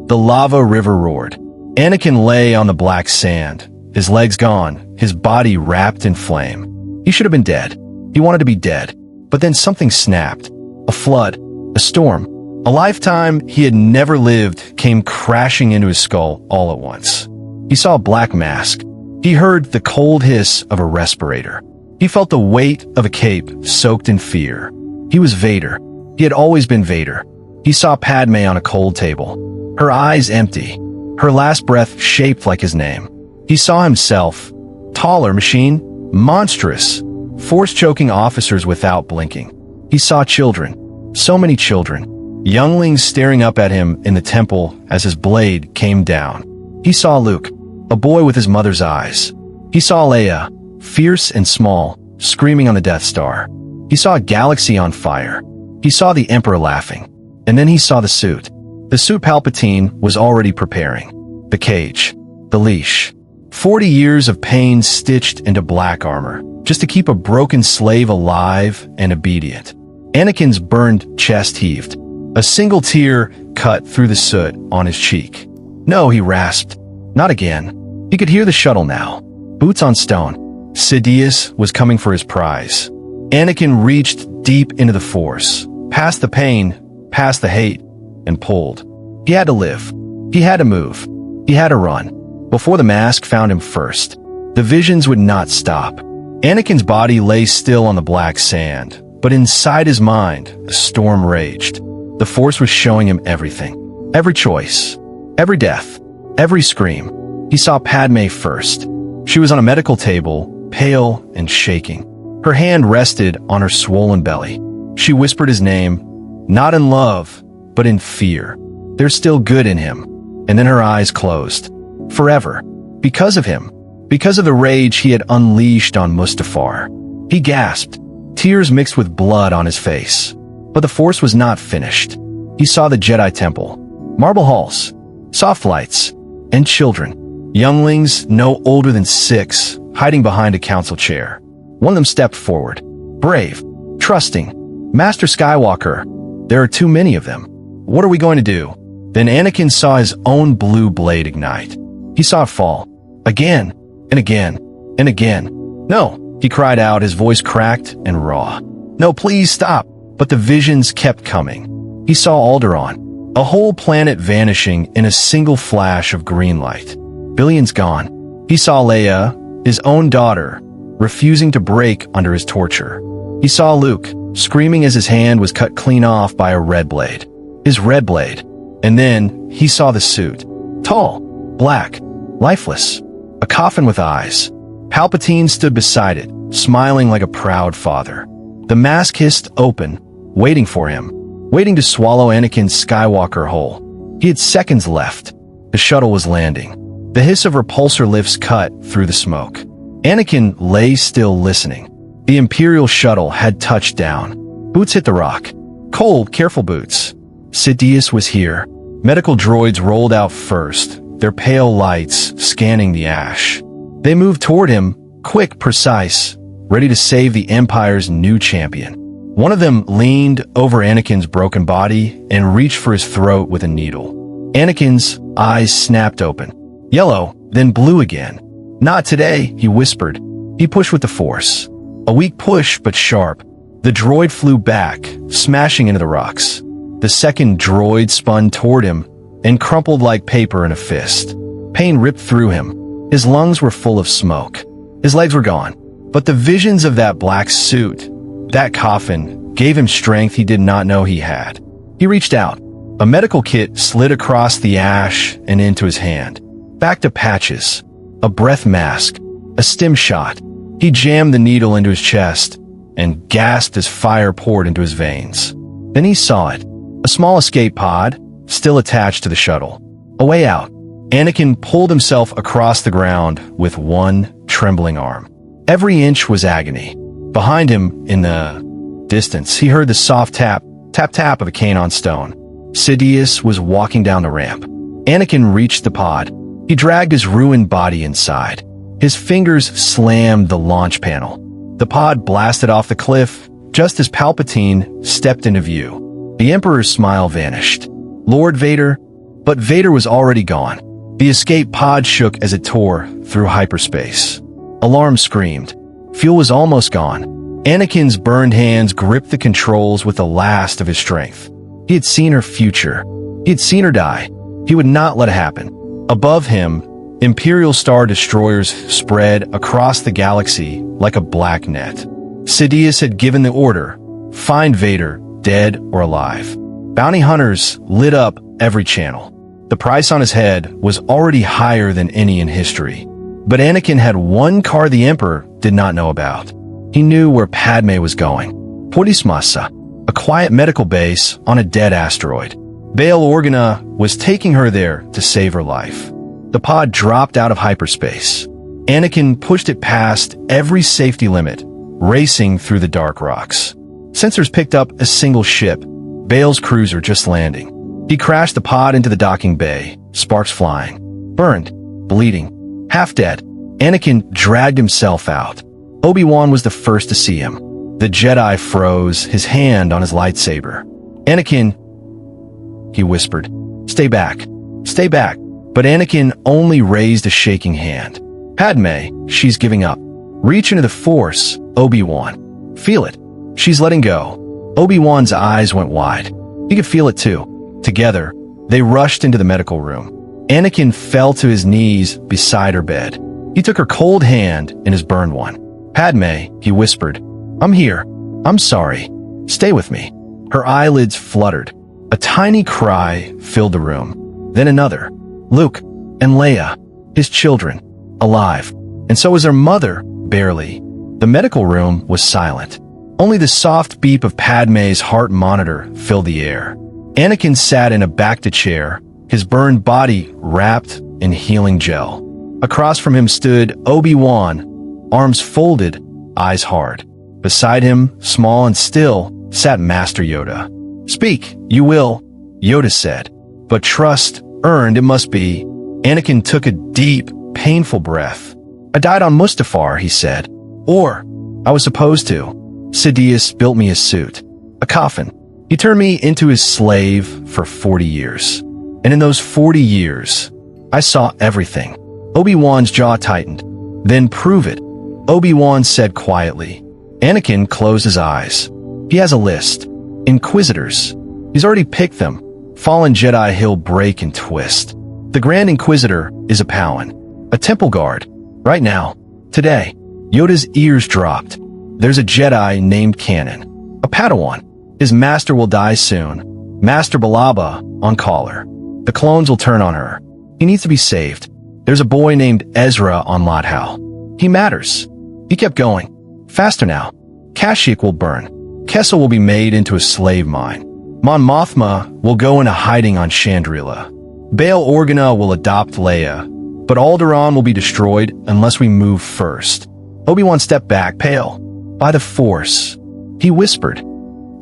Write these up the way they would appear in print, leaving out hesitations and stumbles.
The lava river roared. Anakin lay on the black sand, his legs gone, his body wrapped in flame. He should have been dead. He wanted to be dead. But then something snapped. A flood, a storm, a lifetime he had never lived came crashing into his skull all at once. He saw a black mask. He heard the cold hiss of a respirator. He felt the weight of a cape soaked in fear. He was Vader. He had always been Vader. He saw Padme on a cold table, her eyes empty, her last breath shaped like his name. He saw himself, taller machine, monstrous, force-choking officers without blinking. He saw children, so many children, younglings staring up at him in the temple as his blade came down. He saw Luke, a boy with his mother's eyes. He saw Leia, fierce and small, screaming on the Death Star. He saw a galaxy on fire. He saw the Emperor laughing. And then he saw the suit. The suit Palpatine was already preparing. The cage. The leash. 40 years of pain stitched into black armor, just to keep a broken slave alive and obedient. Anakin's burned chest heaved. A single tear cut through the soot on his cheek. No, he rasped. Not again. He could hear the shuttle now. Boots on stone. Sidious was coming for his prize. Anakin reached deep into the Force, past the pain, past the hate, and pulled. He had to live. He had to move. He had to run. Before the mask found him first. The visions would not stop. Anakin's body lay still on the black sand, but inside his mind, a storm raged. The Force was showing him everything. Every choice. Every death. Every scream. He saw Padme first. She was on a medical table, pale and shaking. Her hand rested on her swollen belly. She whispered his name, not in love, but in fear. There's still good in him. And then her eyes closed. Forever. Because of him. Because of the rage he had unleashed on Mustafar. He gasped, tears mixed with blood on his face. But the Force was not finished. He saw the Jedi Temple, marble halls, soft lights, and children. Younglings no older than 6, hiding behind a council chair. One of them stepped forward. Brave, trusting. Master Skywalker, there are too many of them. What are we going to do? Then Anakin saw his own blue blade ignite. He saw it fall. Again, and again, and again. No, he cried out, his voice cracked and raw. No, please stop. But the visions kept coming. He saw Alderaan, a whole planet vanishing in a single flash of green light. Billions gone. He saw Leia, his own daughter, refusing to break under his torture. He saw Luke, screaming as his hand was cut clean off by a red blade. His red blade. And then he saw the suit. Tall, black, lifeless. A coffin with eyes. Palpatine stood beside it, smiling like a proud father. The mask hissed open, waiting for him, waiting to swallow Anakin Skywalker whole. He had seconds left. The shuttle was landing. The hiss of repulsor lifts cut through the smoke. Anakin lay still listening. The Imperial shuttle had touched down. Boots hit the rock. Cold, careful boots. Sidious was here. Medical droids rolled out first, their pale lights scanning the ash. They moved toward him, quick, precise, ready to save the Empire's new champion. One of them leaned over Anakin's broken body and reached for his throat with a needle. Anakin's eyes snapped open. Yellow, then blue again. Not today, he whispered. He pushed with the Force. A weak push, but sharp. The droid flew back, smashing into the rocks. The second droid spun toward him and crumpled like paper in a fist. Pain ripped through him. His lungs were full of smoke. His legs were gone. But the visions of that black suit, that coffin, gave him strength he did not know he had. He reached out. A medical kit slid across the ash and into his hand. Back to patches. A breath mask. A stim shot. He jammed the needle into his chest and gasped as fire poured into his veins. Then he saw it. A small escape pod, still attached to the shuttle. A way out. Anakin pulled himself across the ground with one trembling arm. Every inch was agony. Behind him, in the distance, he heard the soft tap, tap-tap of a cane on stone. Sidious was walking down the ramp. Anakin reached the pod. He dragged his ruined body inside. His fingers slammed the launch panel. The pod blasted off the cliff just as Palpatine stepped into view. The Emperor's smile vanished. Lord Vader, But Vader was already gone. The escape pod shook as it tore through hyperspace. Alarm screamed. Fuel was almost gone. Anakin's burned hands gripped the controls with the last of his strength. He had seen her future. He had seen her die. He would not let it happen. Above him, Imperial Star Destroyers spread across the galaxy like a black net. Sidious had given the order, find Vader, dead or alive. Bounty hunters lit up every channel. The price on his head was already higher than any in history. But Anakin had one car the Emperor did not know about. He knew where Padme was going. Podismasa, a quiet medical base on a dead asteroid. Bail Organa was taking her there to save her life. The pod dropped out of hyperspace. Anakin pushed it past every safety limit, racing through the dark rocks. Sensors picked up a single ship, Bail's cruiser just landing. He crashed the pod into the docking bay, sparks flying. Burned, bleeding, half dead, Anakin dragged himself out. Obi-Wan was the first to see him. The Jedi froze, his hand on his lightsaber. Anakin, he whispered, stay back, stay back. But Anakin only raised a shaking hand. Padme, she's giving up. Reach into the Force, Obi-Wan. Feel it. She's letting go. Obi-Wan's eyes went wide. He could feel it too. Together, they rushed into the medical room. Anakin fell to his knees beside her bed. He took her cold hand in his burned one. Padme, he whispered, I'm here. I'm sorry. Stay with me. Her eyelids fluttered. A tiny cry filled the room. Then another. Luke and Leia, his children, alive. And so was their mother, barely. The medical room was silent. Only the soft beep of Padme's heart monitor filled the air. Anakin sat in a backed chair, his burned body wrapped in healing gel. Across from him stood Obi-Wan, arms folded, eyes hard. Beside him, small and still, sat Master Yoda. Speak, you will, Yoda said. But trust, earned it must be. Anakin took a deep, painful breath. I died on Mustafar, he said. Or, I was supposed to. Sidious built me a suit. A coffin. He turned me into his slave for 40 years. And in those 40 years, I saw everything. Obi-Wan's jaw tightened. Then prove it, Obi-Wan said quietly. Anakin closed his eyes. He has a list. Inquisitors. He's already picked them. Fallen Jedi he'll break and twist. The Grand Inquisitor is a Padawan. A temple guard. Right now. Today. Yoda's ears dropped. There's a Jedi named Canon. A Padawan. His master will die soon. Master Balaba on caller. The clones will turn on her. He needs to be saved. There's a boy named Ezra on Lothal. He matters. He kept going. Faster now. Kashyyyk will burn. Kessel will be made into a slave mine. Mon Mothma will go into hiding on Chandrila. Bail Organa will adopt Leia, but Alderaan will be destroyed unless we move first. Obi-Wan stepped back, pale. By the Force. He whispered.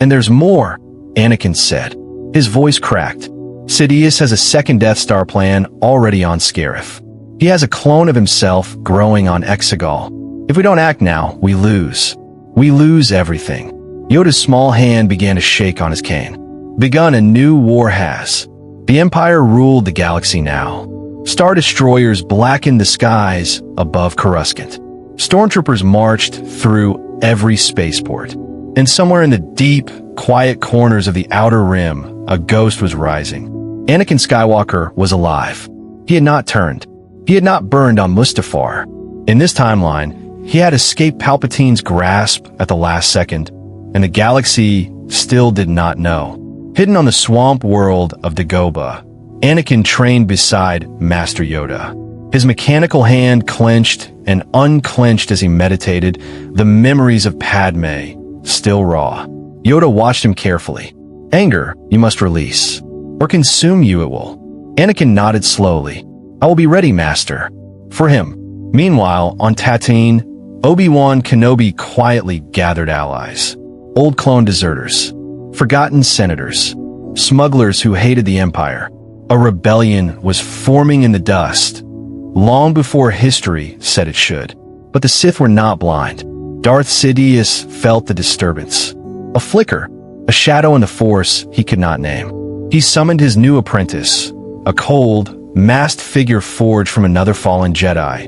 And there's more, Anakin said. His voice cracked. Sidious has a second Death Star plan already on Scarif. He has a clone of himself growing on Exegol. If we don't act now, we lose. We lose everything. Yoda's small hand began to shake on his cane. Begun a new war has. The Empire ruled the galaxy now. Star Destroyers blackened the skies above Coruscant. Stormtroopers marched through every spaceport. And somewhere in the deep, quiet corners of the Outer Rim, a ghost was rising. Anakin Skywalker was alive. He had not turned. He had not burned on Mustafar. In this timeline, he had escaped Palpatine's grasp at the last second, and the galaxy still did not know. Hidden on the swamp world of Dagobah, Anakin trained beside Master Yoda. His mechanical hand clenched and unclenched as he meditated, the memories of Padme still raw. Yoda watched him carefully. Anger you must release, or consume you it will. Anakin nodded slowly. I will be ready, Master. For him. Meanwhile, on Tatooine, Obi-Wan Kenobi quietly gathered allies. Old clone deserters. Forgotten senators. Smugglers who hated the Empire. A rebellion was forming in the dust, long before history said it should. But the Sith were not blind. Darth Sidious felt the disturbance. A flicker, a shadow in the Force he could not name. He summoned his new apprentice, a cold, masked figure forged from another fallen Jedi,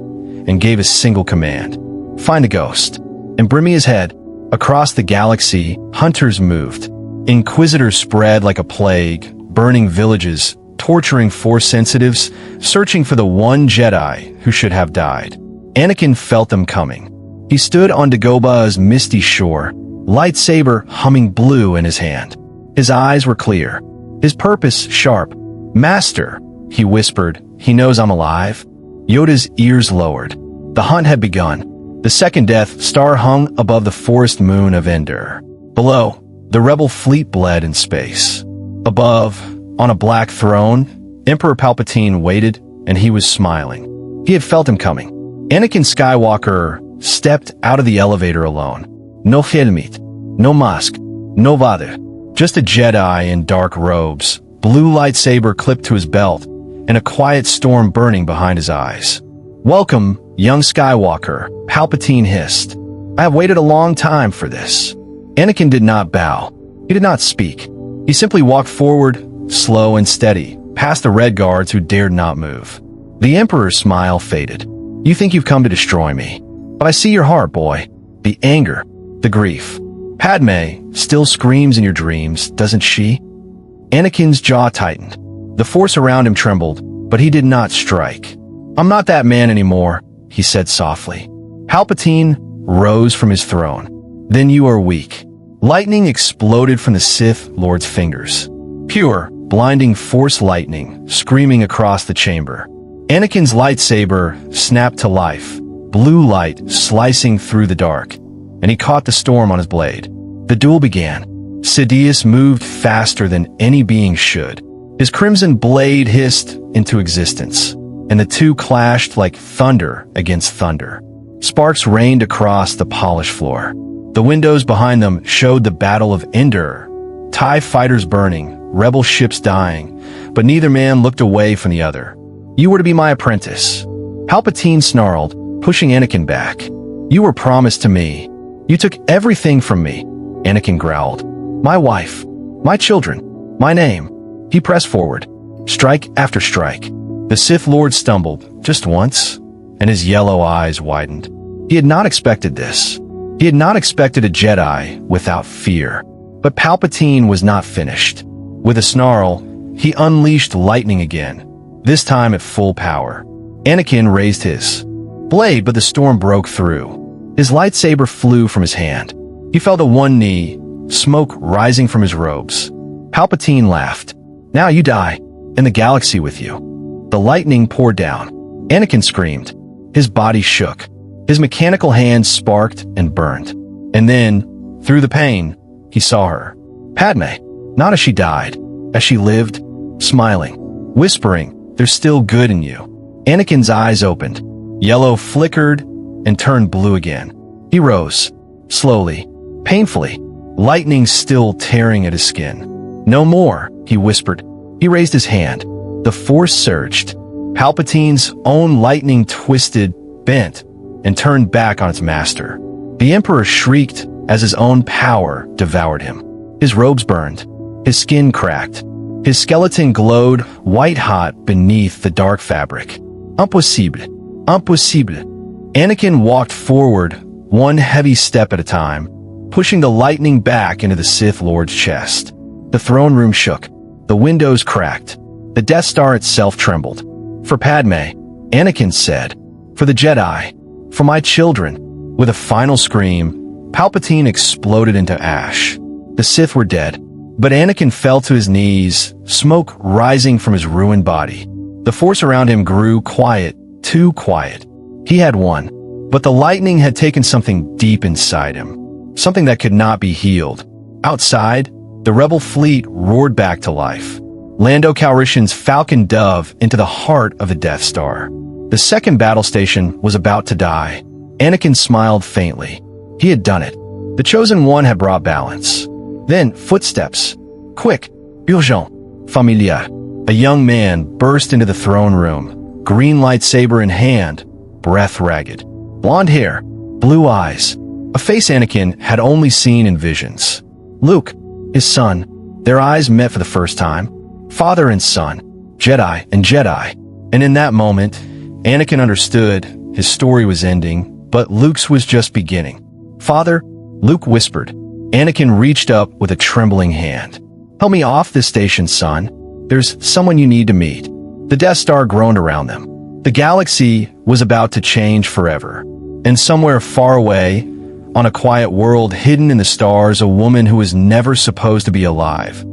and gave a single command. Find a ghost, and bring me his head. Across the galaxy, hunters moved. Inquisitors spread like a plague, burning villages, torturing Force sensitives, searching for the one Jedi who should have died. Anakin felt them coming. He stood on Dagoba's misty shore, lightsaber humming blue in his hand. His eyes were clear, his purpose sharp. "Master," he whispered, "he knows I'm alive." Yoda's ears lowered. The hunt had begun. The second Death Star hung above the forest moon of Endor. Below, the rebel fleet bled in space. Above, on a black throne, Emperor Palpatine waited, and he was smiling. He had felt him coming. Anakin Skywalker stepped out of the elevator alone. No helmet, no mask, no Vader. Just a Jedi in dark robes, blue lightsaber clipped to his belt, and a quiet storm burning behind his eyes. "Welcome, young Skywalker," Palpatine hissed. "I have waited a long time for this." Anakin did not bow. He did not speak. He simply walked forward, slow and steady, past the red guards who dared not move. The Emperor's smile faded. "You think you've come to destroy me, but I see your heart, boy. The anger, the grief. Padme still screams in your dreams, doesn't she?" Anakin's jaw tightened. The Force around him trembled, but he did not strike. "I'm not that man anymore," he said softly. Palpatine rose from his throne. "Then you are weak." Lightning exploded from the Sith Lord's fingers. Pure, blinding Force lightning, screaming across the chamber. Anakin's lightsaber snapped to life, blue light slicing through the dark, and he caught the storm on his blade. The duel began. Sidious moved faster than any being should. His crimson blade hissed into existence, and the two clashed like thunder against thunder. Sparks rained across the polished floor. The windows behind them showed the Battle of Endor. TIE fighters burning, rebel ships dying, but neither man looked away from the other. "You were to be my apprentice." Palpatine snarled, pushing Anakin back. "You were promised to me. You took everything from me," Anakin growled. "My wife, my children, my name." He pressed forward, strike after strike. The Sith Lord stumbled, just once, and his yellow eyes widened. He had not expected this. He had not expected a Jedi without fear. But Palpatine was not finished. With a snarl, he unleashed lightning again, this time at full power. Anakin raised his blade, but the storm broke through. His lightsaber flew from his hand. He fell to one knee, smoke rising from his robes. Palpatine laughed. "Now you die, and the galaxy with you." The lightning poured down. Anakin screamed. His body shook. His mechanical hands sparked and burned. And then, through the pain, he saw her. Padme, not as she died, as she lived, smiling, whispering, "There's still good in you." Anakin's eyes opened. Yellow flickered and turned blue again. He rose, slowly, painfully, lightning still tearing at his skin. "No more," he whispered. He raised his hand. The Force surged. Palpatine's own lightning twisted, bent, and turned back on its master. The Emperor shrieked as his own power devoured him. His robes burned. His skin cracked. His skeleton glowed white-hot beneath the dark fabric. Impossible. Impossible. Anakin walked forward, one heavy step at a time, pushing the lightning back into the Sith Lord's chest. The throne room shook. The windows cracked. The Death Star itself trembled. "For Padme," Anakin said. "For the Jedi. For my children." With a final scream, Palpatine exploded into ash. The Sith were dead, but Anakin fell to his knees, smoke rising from his ruined body. The Force around him grew quiet, too quiet. He had won, but the lightning had taken something deep inside him, something that could not be healed. Outside, the rebel fleet roared back to life. Lando Calrissian's Falcon dove into the heart of the Death Star. The second battle station was about to die. Anakin smiled faintly. He had done it. The Chosen One had brought balance. Then, footsteps. Quick, urgent, familiar. A young man burst into the throne room, green lightsaber in hand, breath ragged. Blonde hair, blue eyes, a face Anakin had only seen in visions. Luke, his son. Their eyes met for the first time. Father and son. Jedi and Jedi. And in that moment, Anakin understood his story was ending, but Luke's was just beginning. "Father," Luke whispered. Anakin reached up with a trembling hand. "Help me off this station, son. There's someone you need to meet." The Death Star groaned around them. The galaxy was about to change forever. And somewhere far away, on a quiet world hidden in the stars, a woman who was never supposed to be alive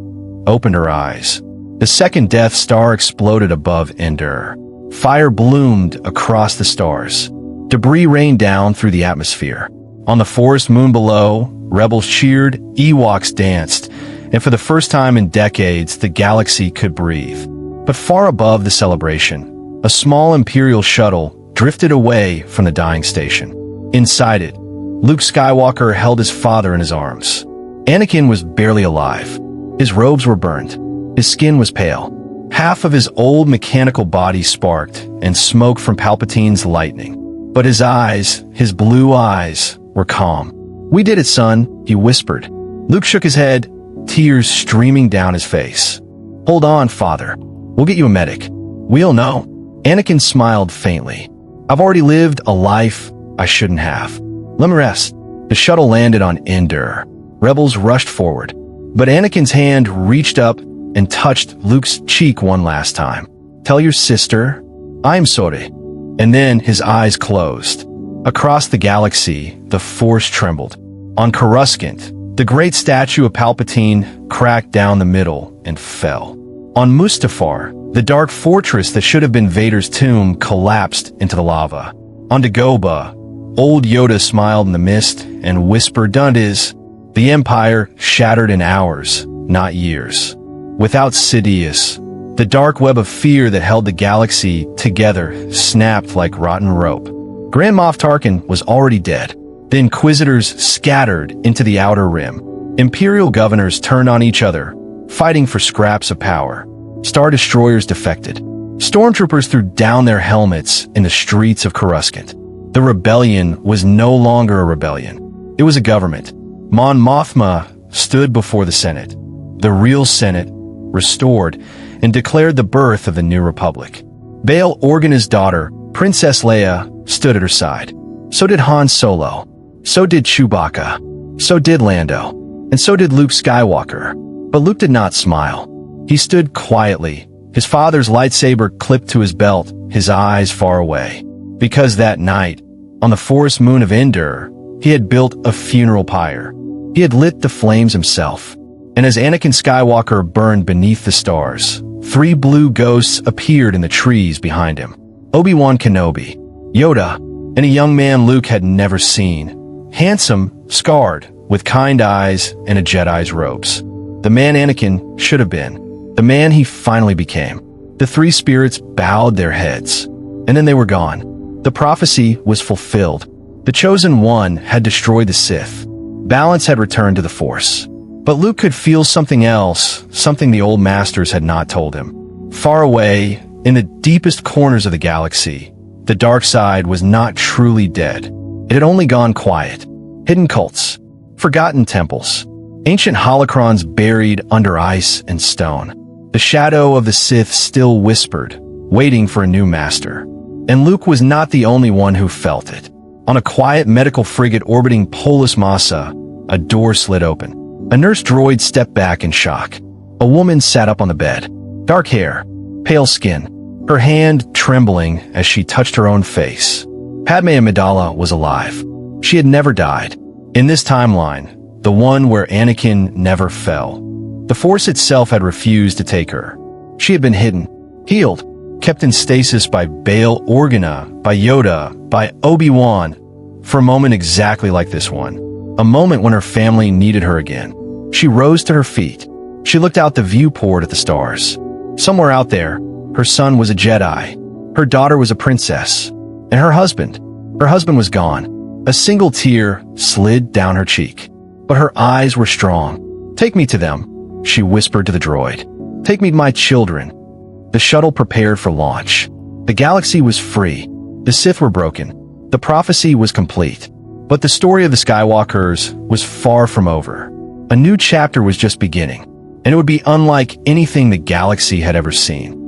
opened her eyes. The second Death Star exploded above Endor. Fire bloomed across the stars. Debris rained down through the atmosphere. On the forest moon below, rebels cheered, Ewoks danced, and for the first time in decades, the galaxy could breathe. But far above the celebration, a small Imperial shuttle drifted away from the dying station. Inside it, Luke Skywalker held his father in his arms. Anakin was barely alive. His robes were burned. His skin was pale. Half of his old mechanical body sparked, and smoke from Palpatine's lightning. But his eyes, his blue eyes, were calm. "We did it, son," he whispered. Luke shook his head, tears streaming down his face. "Hold on, father. We'll get you a medic. We'll know." Anakin smiled faintly. "I've already lived a life I shouldn't have. Let me rest." The shuttle landed on Endor. Rebels rushed forward. But Anakin's hand reached up and touched Luke's cheek one last time. "Tell your sister, I'm sorry." And then his eyes closed. Across the galaxy, the Force trembled. On Coruscant, the great statue of Palpatine cracked down the middle and fell. On Mustafar, the dark fortress that should have been Vader's tomb collapsed into the lava. On Dagobah, old Yoda smiled in the mist and whispered, "Done it is." The Empire shattered in hours, not years. Without Sidious, the dark web of fear that held the galaxy together snapped like rotten rope. Grand Moff Tarkin was already dead. The Inquisitors scattered into the Outer Rim. Imperial governors turned on each other, fighting for scraps of power. Star Destroyers defected. Stormtroopers threw down their helmets in the streets of Coruscant. The rebellion was no longer a rebellion. It was a government. Mon Mothma stood before the Senate, the real Senate, restored, and declared the birth of the new republic. Bail Organa's daughter, Princess Leia, stood at her side. So did Han Solo. So did Chewbacca. So did Lando. And so did Luke Skywalker. But Luke did not smile. He stood quietly, his father's lightsaber clipped to his belt, his eyes far away. Because that night, on the forest moon of Endor, he had built a funeral pyre. He had lit the flames himself. And as Anakin Skywalker burned beneath the stars, 3 blue ghosts appeared in the trees behind him. Obi-Wan Kenobi, Yoda, and a young man Luke had never seen. Handsome, scarred, with kind eyes and a Jedi's robes. The man Anakin should have been. The man he finally became. The 3 spirits bowed their heads. And then they were gone. The prophecy was fulfilled. The Chosen One had destroyed the Sith. Balance had returned to the Force. But Luke could feel something else, something the old masters had not told him. Far away, in the deepest corners of the galaxy, the dark side was not truly dead. It had only gone quiet. Hidden cults, forgotten temples, ancient holocrons buried under ice and stone. The shadow of the Sith still whispered, waiting for a new master. And Luke was not the only one who felt it. On a quiet medical frigate orbiting Polis Massa, a door slid open. A nurse droid stepped back in shock. A woman sat up on the bed. Dark hair, pale skin, her hand trembling as she touched her own face. Padme Amidala was alive. She had never died. In this timeline, the one where Anakin never fell, the Force itself had refused to take her. She had been hidden, healed, kept in stasis by Bail Organa, by Yoda, by Obi-Wan, for a moment exactly like this one. A moment when her family needed her again. She rose to her feet. She looked out the viewport at the stars. Somewhere out there, her son was a Jedi. Her daughter was a princess. And her husband was gone. A single tear slid down her cheek. But her eyes were strong. "Take me to them," she whispered to the droid. "Take me to my children." The shuttle prepared for launch. The galaxy was free. The Sith were broken. The prophecy was complete. But the story of the Skywalkers was far from over. A new chapter was just beginning, and it would be unlike anything the galaxy had ever seen.